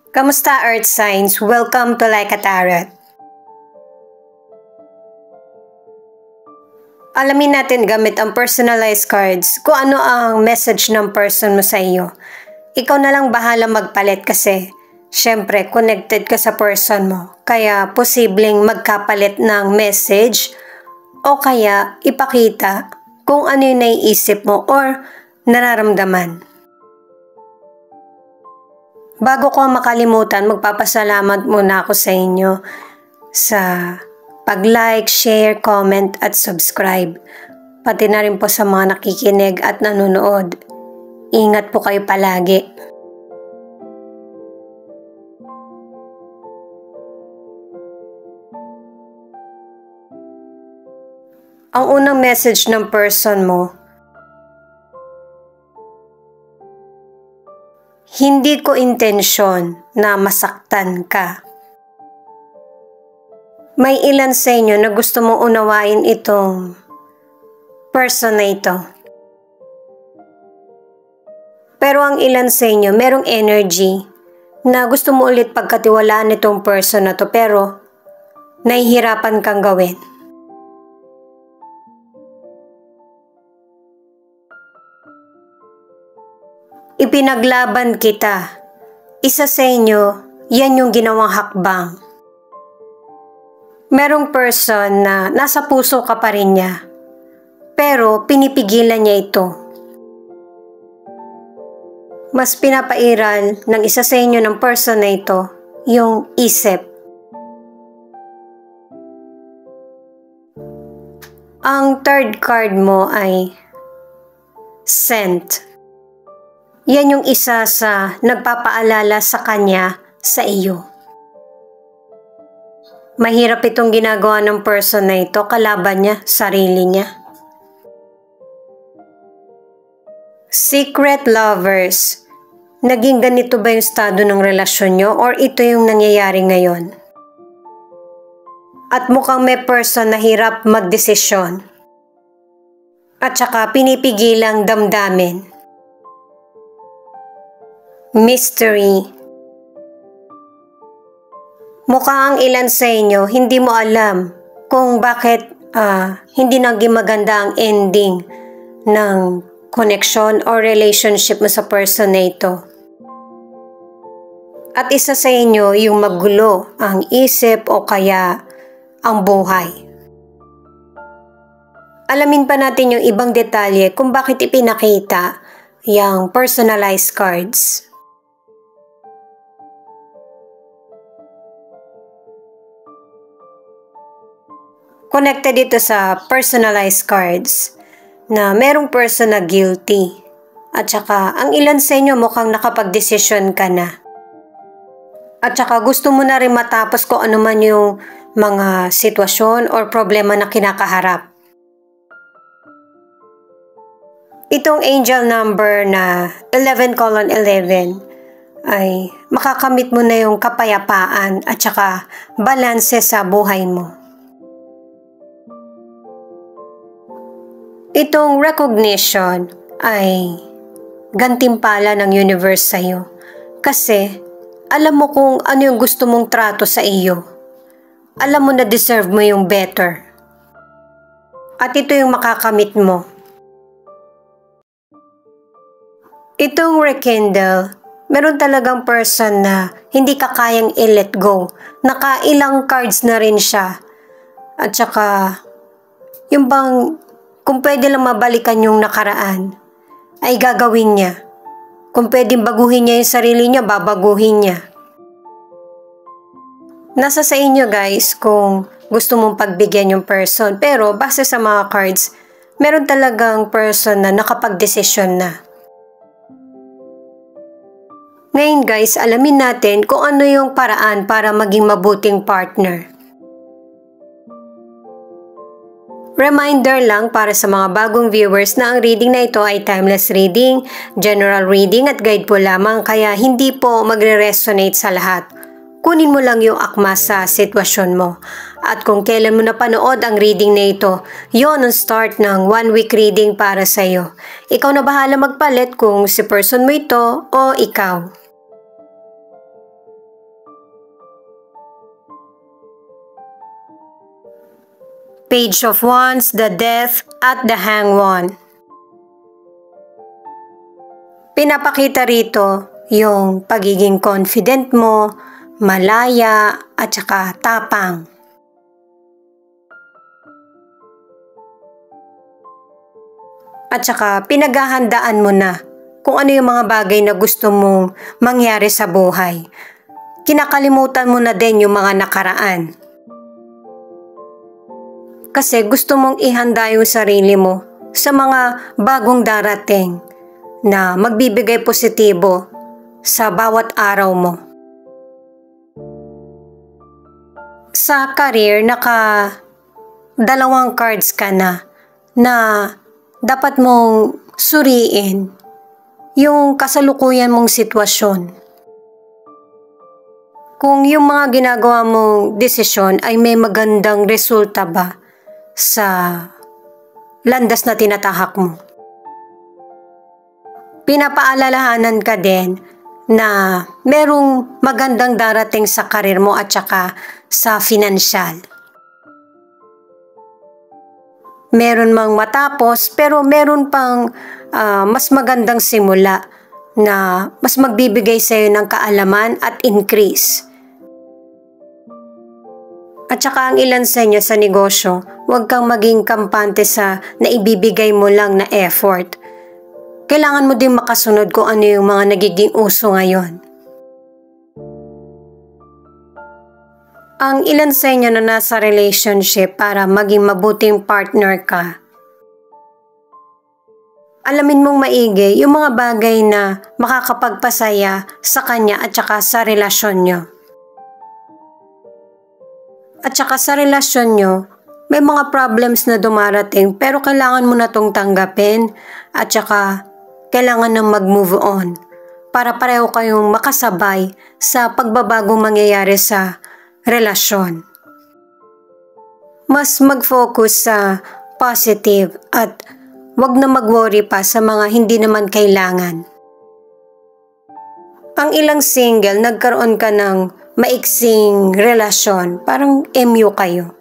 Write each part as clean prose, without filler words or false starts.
Kamusta Earth Signs? Welcome to Like a Tarot. Alamin natin gamit ang personalized cards kung ano ang message ng person mo sa iyo. Ikaw na lang bahala magpalit kasi syempre connected ka sa person mo. Kaya posibleng magkapalit ng message o kaya ipakita kung ano yung naiisip mo or nararamdaman. Bago ko makalimutan, magpapasalamat muna ako sa inyo sa pag-like, share, comment at subscribe. Pati na rin po sa mga nakikinig at nanonood. Ingat po kayo palagi. Ang unang message ng person mo, hindi ko intensyon na masaktan ka. May ilan sa inyo na gusto mong unawain itong person na ito. Pero ang ilan sa inyo, merong energy na gusto mo ulit pagkatiwalaan itong person na to pero nahihirapan kang gawin. Ipinaglaban kita. Isa sa inyo, yan yung ginawang hakbang. Merong person na nasa puso ka pa rin niya, pero pinipigilan niya ito. Mas pinapairal ng isa sa inyo ng person na ito, yung isip. Ang third card mo ay Scent. Yan yung isa sa nagpapaalala sa kanya sa iyo. Mahirap itong ginagawa ng person na ito, kalaban niya, sarili niya. Secret lovers. Naging ganito ba yung estado ng relasyon nyo or ito yung nangyayari ngayon? At mukhang may person na hirap magdesisyon. At saka pinipigilang damdamin. Mystery. Mukha ang ilan sa inyo hindi mo alam kung bakit hindi naging maganda ang ending ng connection or relationship mo sa person na ito. At isa sa inyo yung magulo ang isip o kaya ang buhay. Alamin pa natin yung ibang detalye kung bakit ipinakita yung personalized cards. Connected dito sa personalized cards na merong person na guilty at saka ang ilan sa inyo mukhang nakapag-desisyon ka na at saka gusto mo na rin matapos kung ano man yung mga sitwasyon or problema na kinakaharap. Itong angel number na 11:11 ay makakamit mo na yung kapayapaan at saka balanse sa buhay mo. Itong recognition ay gantimpala ng universe sa iyo kasi alam mo kung ano yung gusto mong trato sa iyo. Alam mo na deserve mo yung better. At ito yung makakamit mo. Itong rekindle, meron talagang person na hindi ka kayang i-let go. Nakailang cards na rin siya. At saka, yung bang kung pwede lang mabalikan yung nakaraan, ay gagawin niya. Kung pwedeng baguhin niya yung sarili niya, babaguhin niya. Nasa sa inyo guys kung gusto mong pagbigyan yung person. Pero base sa mga cards, meron talagang person na nakapag-desisyon na. Ngayon guys, alamin natin kung ano yung paraan para maging mabuting partner. Reminder lang para sa mga bagong viewers na ang reading na ito ay timeless reading, general reading at guide po lamang kaya hindi po magre-resonate sa lahat. Kunin mo lang yung akma sa sitwasyon mo. At kung kailan mo napanood ang reading na ito, yon ang start ng 1 week reading para sa iyo. Ikaw na bahala magpalit kung si person mo ito o ikaw. Page of Wands, the Death at the Hanged One. Pinapakita rito yung pagiging confident mo, malaya at saka tapang. At saka pinaghahandaan mo na kung ano yung mga bagay na gusto mong mangyari sa buhay. Kinakalimutan mo na din yung mga nakaraan. Kasi gusto mong ihanda yung sarili mo sa mga bagong darating na magbibigay positibo sa bawat araw mo. Sa career, dalawang cards ka na dapat mong suriin yung kasalukuyan mong sitwasyon. Kung yung mga ginagawa mong desisyon ay may magandang resulta ba sa landas na tinatahak mo. Pinapaalalahanan ka din na merong magandang darating sa karir mo at saka sa financial. Meron mang matapos pero meron pang mas magandang simula na mas magbibigay sa iyo ng kaalaman at increase. At saka ang ilan sa inyo sa negosyo, huwag kang maging kampante sa naibibigay mo lang na effort. Kailangan mo din makasunod kung ano yung mga nagiging uso ngayon. Ang ilan sa inyo na nasa relationship para maging mabuting partner ka, alamin mong maigi yung mga bagay na makakapagpasaya sa kanya at saka sa relasyon nyo. At saka sa relasyon nyo, may mga problems na dumarating pero kailangan mo na itong tanggapin at saka kailangan na mag-move on para pareho kayong makasabay sa pagbabagong mangyayari sa relasyon. Mas mag-focus sa positive at wag na mag-worry pa sa mga hindi naman kailangan. Ang ilang single, nagkaroon ka ng maiksing relasyon, parang MU kayo.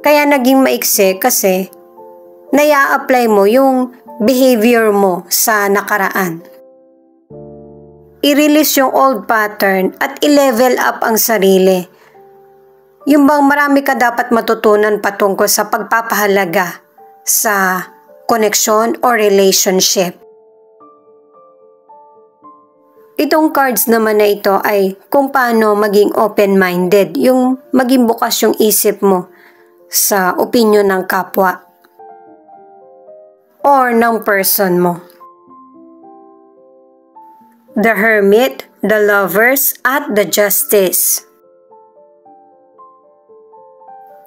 Kaya naging maiksi kasi naya-apply mo yung behavior mo sa nakaraan. I-release yung old pattern at i-level up ang sarili. Yung bang marami ka dapat matutunan patungkol sa pagpapahalaga sa connection or relationship. Itong cards naman na ito ay kung paano maging open-minded, yung maging bukas yung isip mo sa opinion ng kapwa or ng person mo. The Hermit, the Lovers, at the Justice.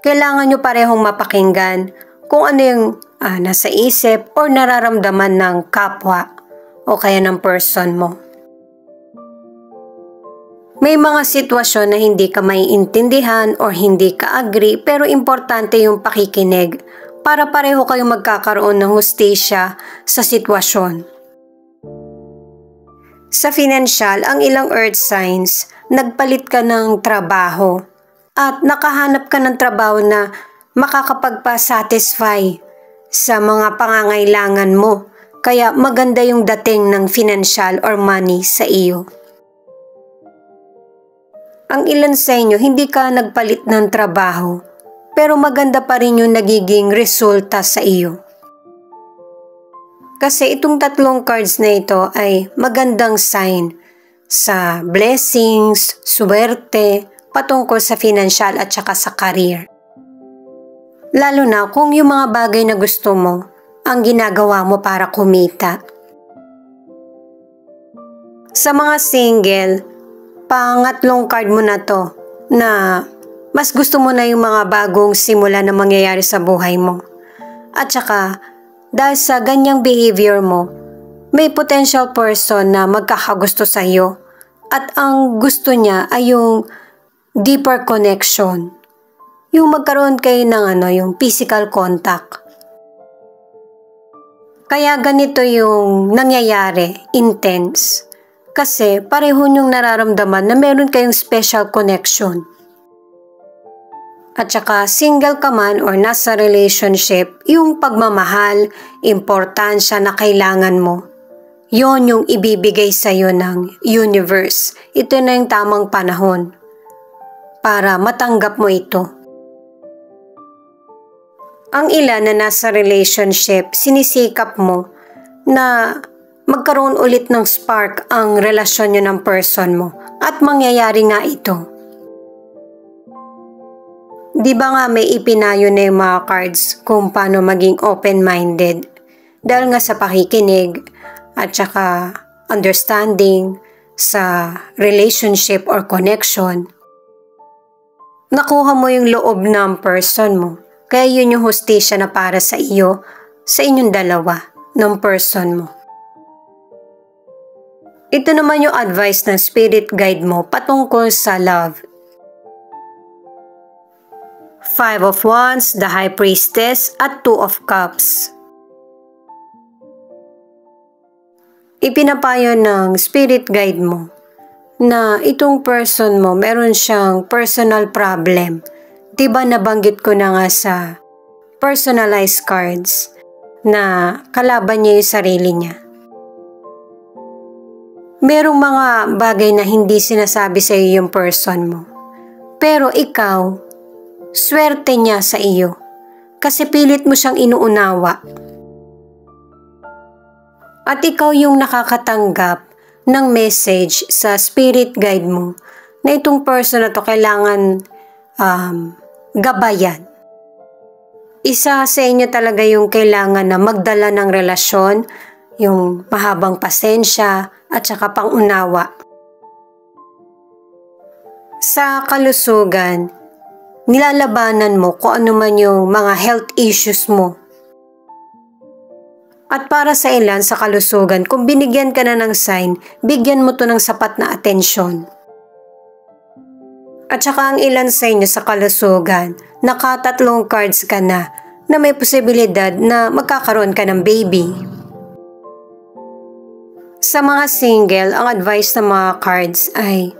Kailangan nyo parehong mapakinggan kung ano yung nasa isip or nararamdaman ng kapwa o kaya ng person mo. May mga sitwasyon na hindi ka maiintindihan or hindi ka agree pero importante yung pakikinig para pareho kayong magkakaroon ng hustisya sa sitwasyon. Sa financial, ang ilang earth signs, nagpalit ka ng trabaho at nakahanap ka ng trabaho na makakapagpa-satisfy sa mga pangangailangan mo. Kaya maganda yung dating ng financial or money sa iyo. Ang ilan sa inyo, hindi ka nagpalit ng trabaho, pero maganda pa rin yung nagiging resulta sa iyo. Kasi itong tatlong cards na ito ay magandang sign sa blessings, swerte, patungkol sa financial at saka sa career. Lalo na kung yung mga bagay na gusto mo, ang ginagawa mo para kumita. Sa mga single, pangatlong card mo na to na mas gusto mo na yung mga bagong simula na mangyayari sa buhay mo. At saka, dahil sa ganyang behavior mo, may potential person na magkakagusto sa iyo at ang gusto niya ay yung deeper connection. Yung magkaroon kayo ng yung physical contact. Kaya ganito yung nangyayari, intense. Kasi pareho niyong nararamdaman na meron kayong special connection. At saka single ka man or nasa relationship, yung pagmamahal, importansya na kailangan mo, yon yung ibibigay sa'yo ng universe. Ito na yung tamang panahon para matanggap mo ito. Ang ilan na nasa relationship, sinisikap mo na magkaroon ulit ng spark ang relasyon nyo ng person mo at mangyayari nga ito. Di ba nga may ipinayo na yung mga cards kung paano maging open-minded dahil nga sa pakikinig at saka understanding sa relationship or connection. Nakuha mo yung loob ng person mo, kaya yun yung hustisya na para sa iyo, sa inyong dalawa ng person mo. Ito naman yung advice ng spirit guide mo patungkol sa love. 5 of Wands, the High Priestess, at 2 of Cups. Ipinapayo ng spirit guide mo na itong person mo meron siyang personal problem. Diba nabanggit ko na nga sa personalized cards na kalaban niya yung sarili niya. Merong mga bagay na hindi sinasabi sa iyo yung person mo. Pero ikaw, swerte niya sa iyo kasi pilit mo siyang inuunawa. At ikaw yung nakakatanggap ng message sa spirit guide mo na itong person na to kailangan gabayan. Isa sa inyo talaga yung kailangan na magdala ng relasyon, yung mahabang pasensya at saka pangunawa. Sa kalusugan, nilalabanan mo kung ano man yung mga health issues mo. At para sa ilan sa kalusugan, kung binigyan ka na ng sign, bigyan mo to ng sapat na atensyon. At saka ang ilan sa inyo sa kalusugan, nakatatlong cards ka na may posibilidad na magkakaroon ka ng baby. Sa mga single, ang advice ng mga cards ay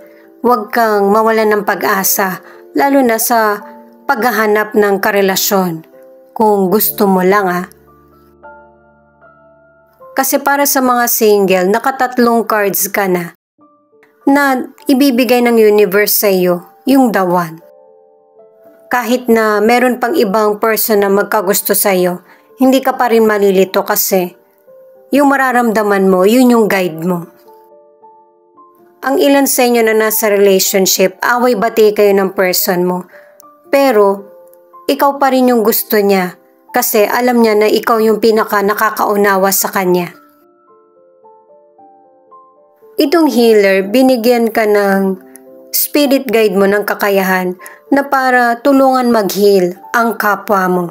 huwag kang mawalan ng pag-asa, lalo na sa paghahanap ng karelasyon, kung gusto mo lang Kasi para sa mga single, nakatatlong cards ka na ibibigay ng universe sa iyo, yung the one. Kahit na meron pang ibang person na magkagusto sa iyo, hindi ka pa rin malilito kasi yung mararamdaman mo, yun yung guide mo. Ang ilan sa inyo na nasa relationship, away-bati kayo ng person mo. Pero, ikaw pa rin yung gusto niya kasi alam niya na ikaw yung pinaka nakakaunawa sa kanya. Itong healer, binigyan ka ng spirit guide mo ng kakayahan na para tulungan mag-heal ang kapwa mo.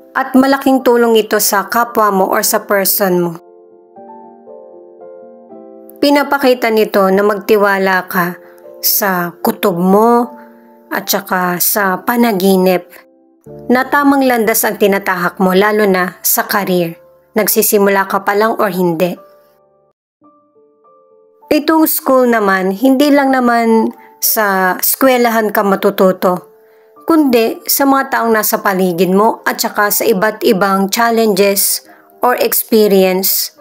At malaking tulong ito sa kapwa mo or sa person mo. Pinapakita nito na magtiwala ka sa kutob mo at saka sa panaginip na tamang landas ang tinatahak mo lalo na sa career. Nagsisimula ka pa lang or hindi. Itong school naman, hindi lang naman sa eskwelahan ka matututo, kundi sa mga taong nasa paligid mo at saka sa iba't ibang challenges or experience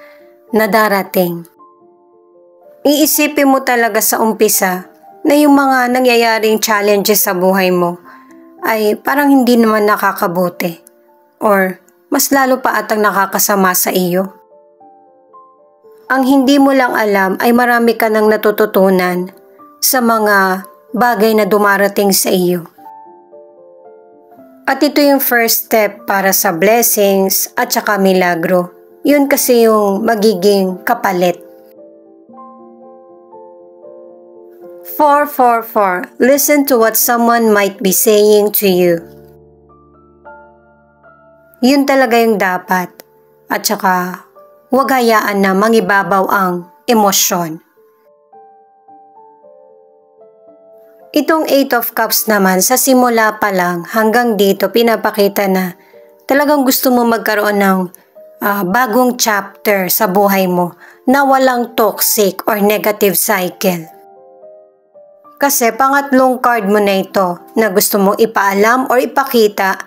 na darating. Iisipin mo talaga sa umpisa na yung mga nangyayaring challenges sa buhay mo ay parang hindi naman nakakabuti or mas lalo pa atang nakakasama sa iyo. Ang hindi mo lang alam ay marami ka nang natututunan sa mga bagay na dumarating sa iyo. At ito yung first step para sa blessings at saka milagro. Yun kasi yung magiging kapalit. 444. Listen to what someone might be saying to you. Yun talaga yung dapat. At saka huwag hayaan na mangibabaw ang emosyon. Itong 8 of Cups naman, sa simula pa lang hanggang dito, pinapakita na talagang gusto mo magkaroon ng bagong chapter sa buhay mo na walang toxic or negative cycle. Kasi pangatlong card mo na ito na gusto mong ipaalam or ipakita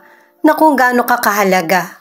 na kung gaano ka kahalaga.